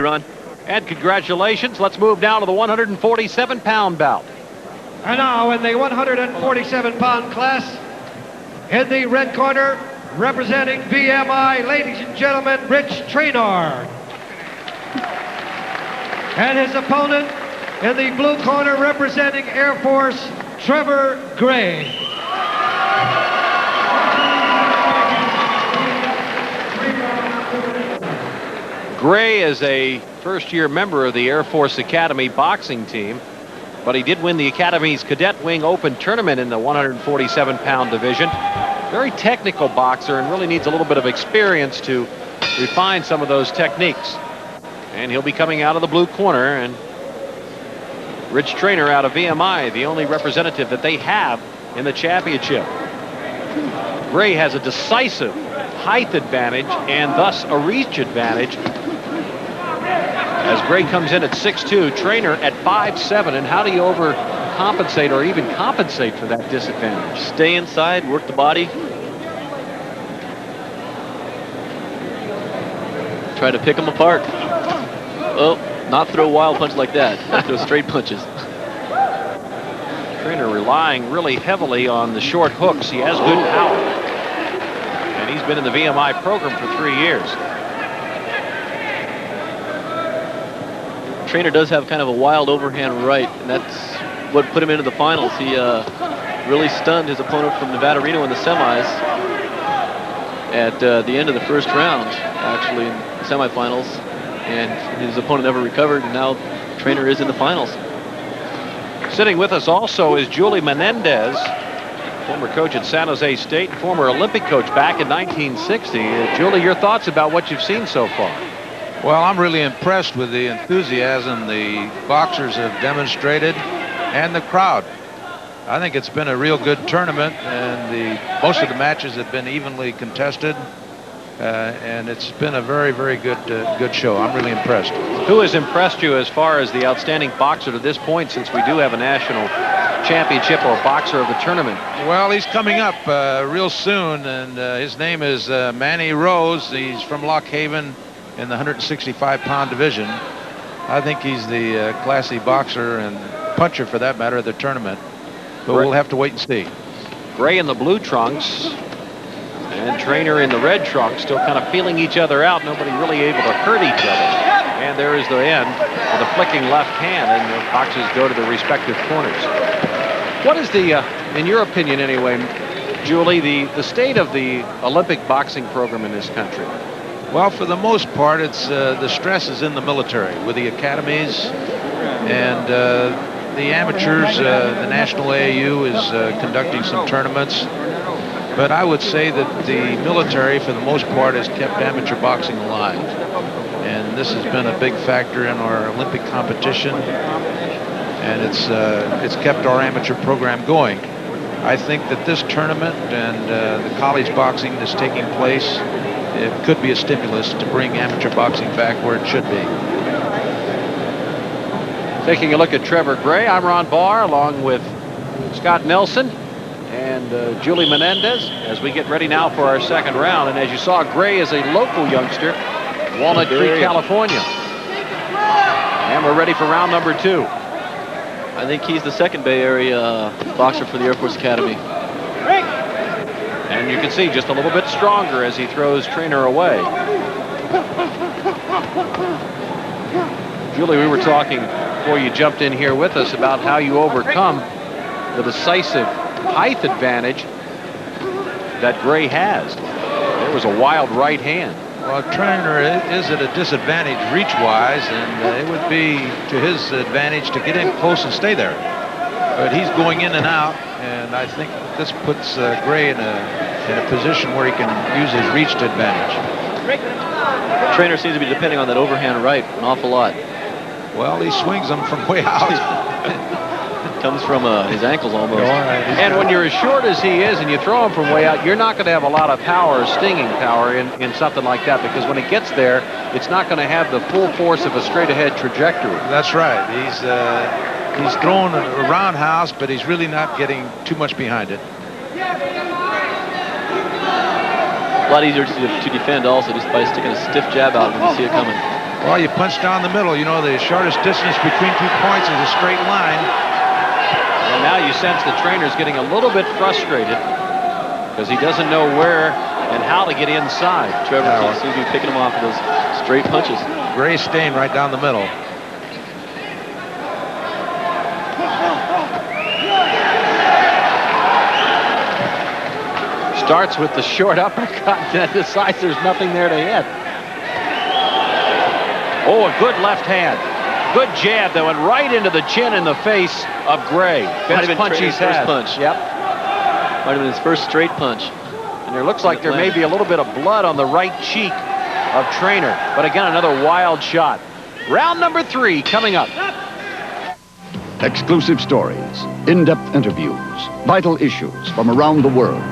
Ron. And congratulations. Let's move down to the 147-pound bout. And now in the 147-pound class, in the red corner, representing VMI, ladies and gentlemen, Rich Treanor. And his opponent in the blue corner, representing Air Force, Trevor Gray. Gray is a first-year member of the Air Force Academy boxing team, but he did win the Academy's Cadet Wing Open Tournament in the 147-pound division. Very technical boxer and really needs a little bit of experience to refine some of those techniques. And he'll be coming out of the blue corner, and Rich Treanor out of VMI, the only representative that they have in the championship. Gray has a decisive height advantage and thus a reach advantage, as Gray comes in at 6'2", Treanor at 5'7", and how do you overcompensate or even compensate for that disadvantage? Stay inside, work the body. Try to pick them apart. Oh, not throw wild punch like that. Not throw straight punches. Treanor relying really heavily on the short hooks. He has good power. And he's been in the VMI program for 3 years. Treanor does have kind of a wild overhand right, and that's what put him into the finals. He really stunned his opponent from Nevada Reno in the semis at the end of the first round, actually, in the semifinals. And his opponent never recovered, and now Treanor is in the finals. Sitting with us also is Julie Menendez, former coach at San Jose State, former Olympic coach back in 1960. Julie, your thoughts about what you've seen so far? Well, I'm really impressed with the enthusiasm the boxers have demonstrated and the crowd. I think it's been a real good tournament, and most of the matches have been evenly contested, and it's been a very, very good show. I'm really impressed. Who has impressed you as far as the outstanding boxer to this point, since we do have a national championship or boxer of the tournament? Well, he's coming up real soon, and his name is Manny Rose. He's from Lock Haven in the 165-pound division. I think he's the classy boxer and puncher, for that matter, of the tournament. But we'll have to wait and see. Gray in the blue trunks and Treanor in the red trunks, still kind of feeling each other out. Nobody really able to hurt each other. And there is the end with a flicking left hand, and the boxers go to their respective corners. What is the, in your opinion anyway, Julie, the state of the Olympic boxing program in this country? Well, for the most part, it's the stress is in the military with the academies and the amateurs. The National AAU is conducting some tournaments. But I would say that the military, for the most part, has kept amateur boxing alive. And this has been a big factor in our Olympic competition. And it's kept our amateur program going. I think that this tournament and the college boxing that's taking place, it could be a stimulus to bring amateur boxing back where it should be. Taking a look at Trevor Gray, I'm Ron Barr, along with Scott Nelson and Julie Menendez, as we get ready now for our second round. And as you saw, Gray is a local youngster, Walnut Creek, California. And we're ready for round number 2. I think he's the second Bay Area boxer for the Air Force Academy. And you can see just a little bit stronger as he throws Treanor away. Julie, we were talking before you jumped in here with us about how you overcome the decisive height advantage that Gray has. There was a wild right hand. Well, Treanor is at a disadvantage reach-wise, and it would be to his advantage to get in close and stay there. But he's going in and out, and I think this puts Gray in a position where he can use his reach to advantage. Treanor seems to be depending on that overhand right an awful lot. Well, he swings them from way out. Comes from his ankles almost. And when you're as short as he is and you throw him from way out, you're not going to have a lot of power, stinging power in something like that, because when it gets there, it's not going to have the full force of a straight-ahead trajectory. That's right. He's throwing a roundhouse, but he's really not getting too much behind it. A lot easier to defend also, just by sticking a stiff jab out when you see it coming. Well, you punch down the middle. You know, the shortest distance between 2 points is a straight line. And now you sense the trainer's getting a little bit frustrated because he doesn't know where and how to get inside. Trevor seems to be picking him off with those straight punches. Gray staying right down the middle. Starts with the short uppercut and then decides there's nothing there to hit. Oh, a good left hand. Good jab that went right into the chin and the face of Gray. Best punch he's had. Punch. Yep. Might have been his first straight punch. And there looks like there may be a little bit of blood on the right cheek of Treanor. But again, another wild shot. Round number 3 coming up. Exclusive stories, in-depth interviews, vital issues from around the world.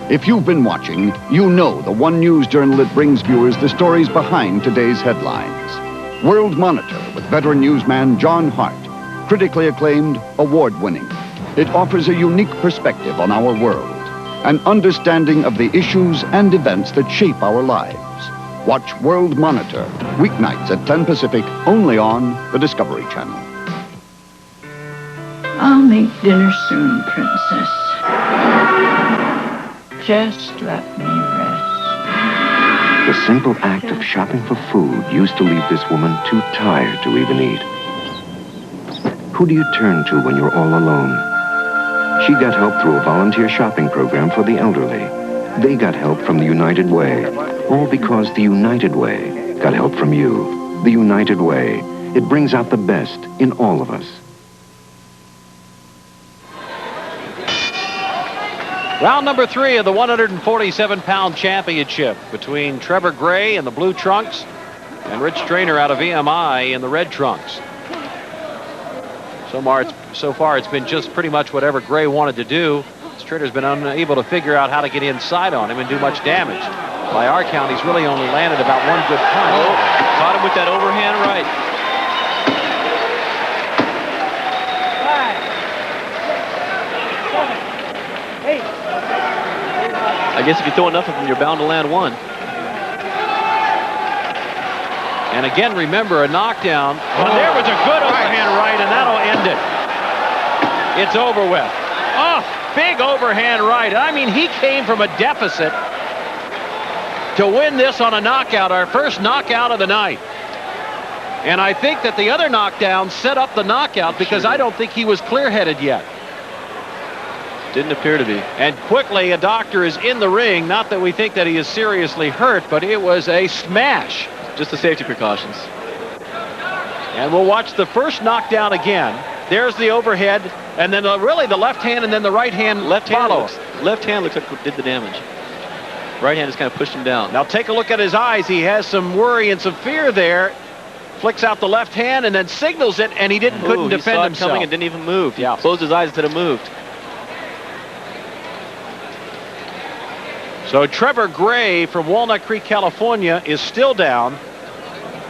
If you've been watching, you know the one news journal that brings viewers the stories behind today's headlines. World Monitor with veteran newsman John Hart, critically acclaimed, award-winning. It offers a unique perspective on our world, an understanding of the issues and events that shape our lives. Watch World Monitor, weeknights at 10 Pacific, only on the Discovery Channel. I'll make dinner soon, Princess. Just let me rest. The simple act of shopping for food used to leave this woman too tired to even eat. Who do you turn to when you're all alone? She got help through a volunteer shopping program for the elderly. They got help from the United Way, all because the United Way got help from you. The United Way. It brings out the best in all of us. Round number 3 of the 147-pound championship between Trevor Gray in the blue trunks and Rich Treanor out of VMI in the red trunks. So far, it's been just pretty much whatever Gray wanted to do. Treanor's been unable to figure out how to get inside on him and do much damage. By our count, he's really only landed about one good punch. Oh, caught him with that overhand right. I guess if you throw enough of them, you're bound to land one. And again, remember, a knockdown. Oh, there was a good overhand right, and that'll end it. It's over with. Oh, big overhand right. I mean, he came from a deficit to win this on a knockout, our first knockout of the night. And I think that the other knockdown set up the knockout because I don't think he was clear-headed yet. Didn't appear to be. And quickly, a doctor is in the ring. Not that we think that he is seriously hurt, but it was a smash. Just the safety precautions. And we'll watch the first knockdown again. There's the overhead, and then really the left hand, and then the right hand left follows. Hand looks like it did the damage. Right hand just kind of pushed him down. Now take a look at his eyes. He has some worry and some fear there. Flicks out the left hand and then signals it, and he couldn't defend he saw himself. It coming and didn't even move. He Yeah. closed his eyes instead of moved. So Trevor Gray from Walnut Creek, California is still down.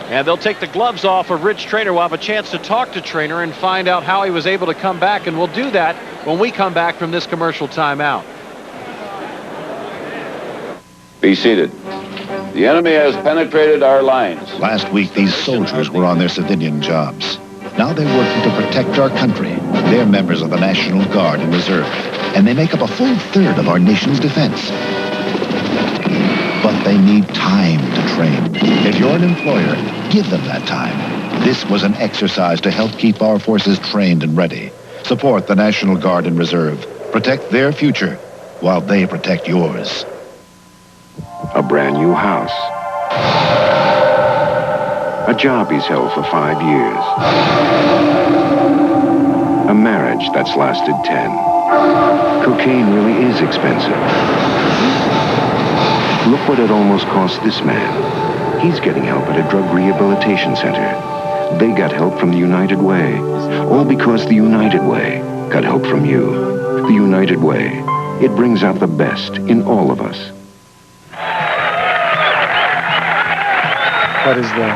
And they'll take the gloves off of Rich Treanor. We'll have a chance to talk to Treanor and find out how he was able to come back. And we'll do that when we come back from this commercial timeout. Be seated. The enemy has penetrated our lines. Last week, these soldiers were on their civilian jobs. Now they're working to protect our country. They're members of the National Guard and Reserve, and they make up a full third of our nation's defense. But they need time to train. If you're an employer, give them that time. This was an exercise to help keep our forces trained and ready. Support the National Guard and Reserve. Protect their future while they protect yours. A brand new house. A job he's held for 5 years. A marriage that's lasted 10. Cocaine really is expensive. Look what it almost cost this man. He's getting help at a drug rehabilitation center. They got help from the United Way. All because the United Way got help from you. The United Way. It brings out the best in all of us. What is the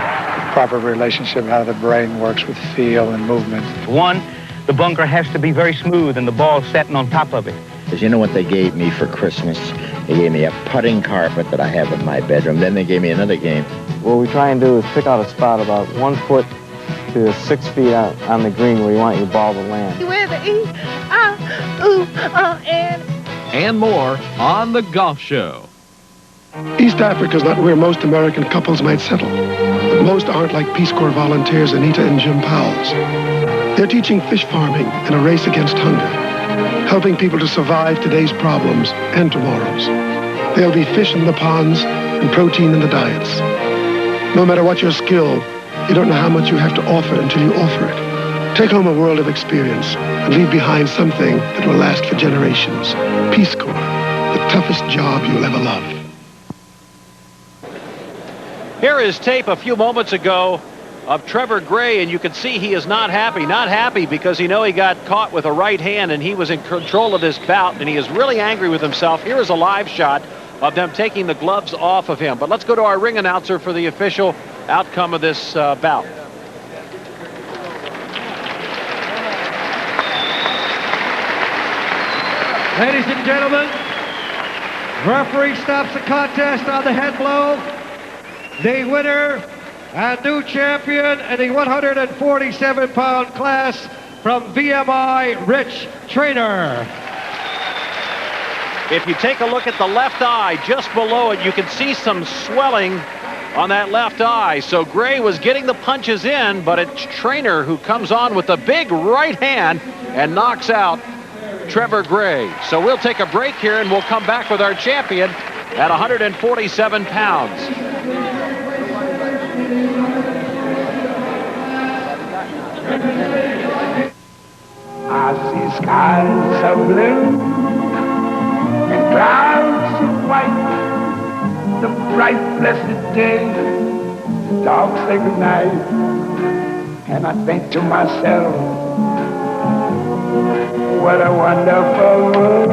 proper relationship, how the brain works with feel and movement? One, the bunker has to be very smooth and the ball setting on top of it. Because you know what they gave me for Christmas? They gave me a putting carpet that I have in my bedroom. Then they gave me another game. What we try and do is pick out a spot about 1 foot to 6 feet out on the green where you want your ball to land. Where the and more on The Golf Show. East Africa's not where most American couples might settle. But most aren't like Peace Corps volunteers Anita and Jim Powell's. They're teaching fish farming in a race against hunger, helping people to survive today's problems and tomorrow's. There'll be fish in the ponds and protein in the diets. No matter what your skill, you don't know how much you have to offer until you offer it. Take home a world of experience and leave behind something that will last for generations. Peace Corps, the toughest job you'll ever love. Here is tape a few moments ago of Trevor Gray, and you can see he is not happy. Not happy because he got caught with a right hand, and he was in control of this bout, and he is really angry with himself. Here is a live shot of them taking the gloves off of him. But let's go to our ring announcer for the official outcome of this bout. Ladies and gentlemen, referee stops the contest on the head blow. The winner and new champion in the 147-pound class from VMI, Rich Treanor. If you take a look at the left eye, just below it, you can see some swelling on that left eye. So Gray was getting the punches in, but it's Treanor who comes on with the big right hand and knocks out Trevor Gray. So we'll take a break here, and we'll come back with our champion at 147 pounds. I see skies of blue and clouds of white, the bright blessed day, the dark sacred night, and I think to myself, what a wonderful world.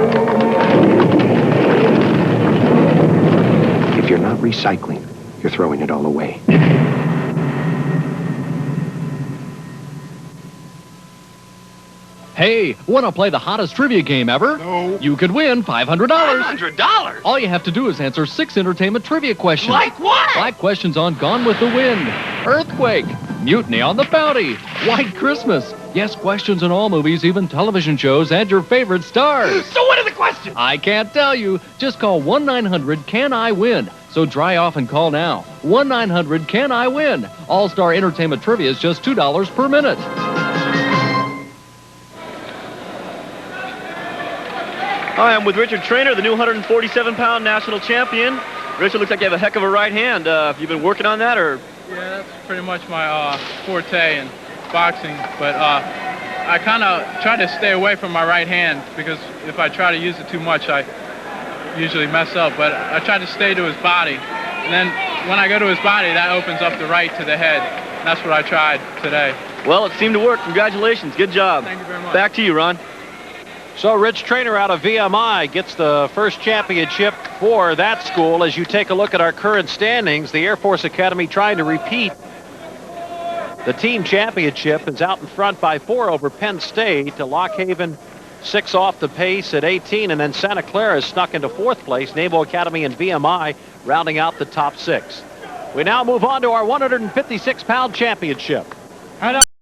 If you're not recycling, you're throwing it all away. Hey, want to play the hottest trivia game ever? No. You could win $500. $500? All you have to do is answer 6 entertainment trivia questions. Like what? Like questions on Gone with the Wind, Earthquake, Mutiny on the Bounty, White Christmas. Yes, questions in all movies, even television shows, and your favorite stars. So what are the questions? I can't tell you. Just call 1-900-CAN-I-WIN. So dry off and call now. 1-900-CAN-I-WIN. All-Star Entertainment Trivia is just $2 per minute. Hi, I'm with Richard Treanor, the new 147-pound national champion. Richard, looks like you have a heck of a right hand. Have you been working on that, or? Yeah, that's pretty much my forte in boxing. But I kind of try to stay away from my right hand because if I try to use it too much, I usually mess up. But I try to stay to his body. And then when I go to his body, that opens up the right to the head. And that's what I tried today. Well, it seemed to work. Congratulations. Good job. Thank you very much. Back to you, Ron. So Rich Treanor out of VMI gets the first championship for that school. As you take a look at our current standings, the Air Force Academy trying to repeat the team championship is out in front by 4 over Penn State. To Lock Haven 6 off the pace at 18, and then Santa Clara is snuck into 4th place. Naval Academy and VMI rounding out the top 6. We now move on to our 156-pound championship.